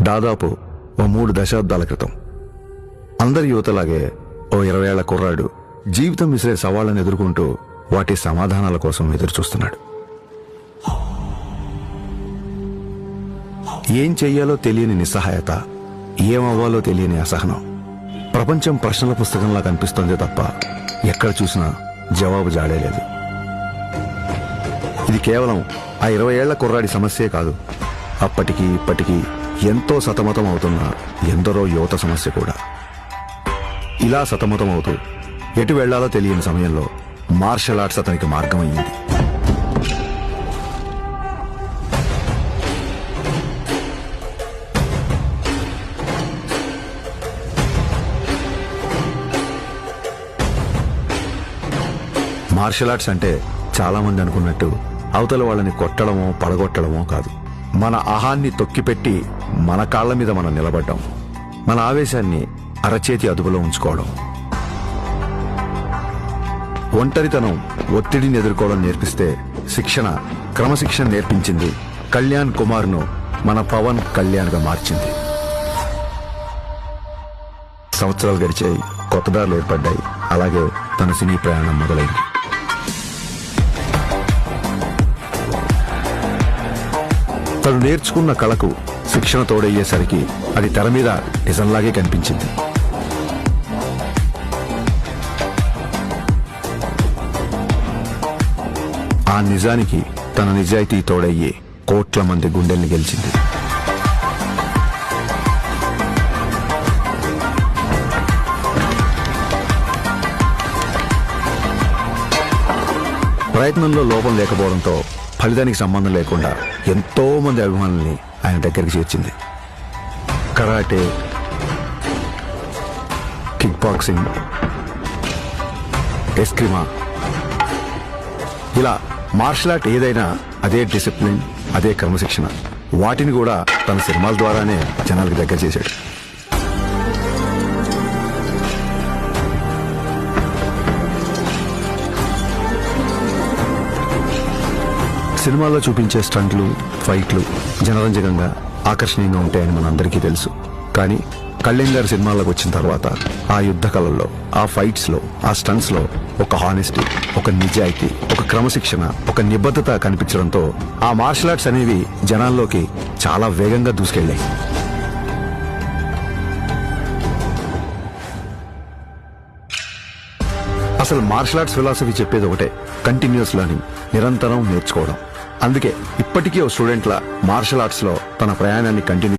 దాదాపు ఓ 3 దశాబ్దాల క్రితం అందరి యువతలాగే ఓ 20 ఏళ్ల కుర్రాడు జీవితం విసిరే సవాళ్లను ఎదుర్కొంటూ వాటి సమాధానాల కోసం ఎదురుచూస్తున్నాడు. ఏం చెయ్యాలో తెలియని నిస్సహాయత, ఏమవ్వాలో తెలియని అసహనం. ప్రపంచం ప్రశ్నల పుస్తకంలా కనిపిస్తోంది తప్ప ఎక్కడ చూసినా జవాబు జాడేలేదు. ఇది కేవలం ఆ 20 ఏళ్ల కుర్రాడి సమస్యే కాదు, అప్పటికి ఇప్పటికీ ఎంతో సతమతం అవుతున్న ఎందరో యువత సమస్య కూడా. ఇలా సతమతం అవుతూ ఎటు వెళ్లాలో తెలియని సమయంలో మార్షల్ ఆర్ట్స్ అతనికి మార్గం అయ్యింది. మార్షల్ ఆర్ట్స్ అంటే చాలా మంది అనుకున్నట్టు అవతల వాళ్ళని కొట్టడమో పడగొట్టడమో కాదు. మన అహాన్ని తొక్కిపెట్టి మన కాళ్ల మీద మనం నిలబడ్డాం, మన ఆవేశాన్ని అరచేతి అదుపులో ఉంచుకోవడం. ఒంటరితనం, ఒత్తిడిని ఎదుర్కోవడం నేర్పిస్తే శిక్షణ, క్రమశిక్షణ నేర్పించింది కళ్యాణ్ కుమార్ను మన పవన్ కళ్యాణ్గా మార్చింది. సంవత్సరాలు గడిచాయి, కొత్త దారులు ఏర్పడ్డాయి. అలాగే తన సినీ ప్రయాణం మొదలైంది. తను నేర్చుకున్న కళకు శిక్షణ తోడయ్యేసరికి అది తెర మీద నిజంలాగే కనిపించింది. ఆ నిజానికి తన నిజాయితీ తోడయ్యే కోట్ల మంది గుండెల్ని గెలిచింది. ప్రయత్నంలో లోపం లేకపోవడంతో ఫలితానికి సంబంధం లేకుండా ఎంతో మంది అభిమానుల్ని ఆయన దగ్గరికి చేర్చింది. కరాటే, కిక్ బాక్సింగ్, ఎస్క్రిమా, ఇలా మార్షల్ ఆర్ట్ ఏదైనా అదే డిసిప్లిన్, అదే క్రమశిక్షణ. వాటిని కూడా తన సినిమాల ద్వారానే జనాలకు దగ్గర చేశాడు. సినిమాల్లో చూపించే స్టంట్లు, ఫైట్లు జనరంజకంగా, ఆకర్షణీయంగా ఉంటాయని మనందరికీ తెలుసు. కానీ కళ్యాణ్ గారి సినిమాల్లోకి వచ్చిన తర్వాత ఆ యుద్ధ కళల్లో, ఆ ఫైట్స్ లో, ఆ స్టంట్స్ లో ఒక హానెస్టీ, ఒక నిజాయితీ, ఒక క్రమశిక్షణ, ఒక నిబద్ధత కనిపించడంతో ఆ మార్షల్ ఆర్ట్స్ అనేవి జనాల్లోకి చాలా వేగంగా దూసుకెళ్లాయి. అసలు మార్షల్ ఆర్ట్స్ ఫిలాసఫీ చెప్పేది ఒకటే, కంటిన్యూస్ లెర్నింగ్, నిరంతరం నేర్చుకోవడం. అందుకే ఇప్పటికీ ఓ స్టూడెంట్లా మార్షల్ ఆర్ట్స్ లో తన ప్రయాణాన్ని కంటిన్యూ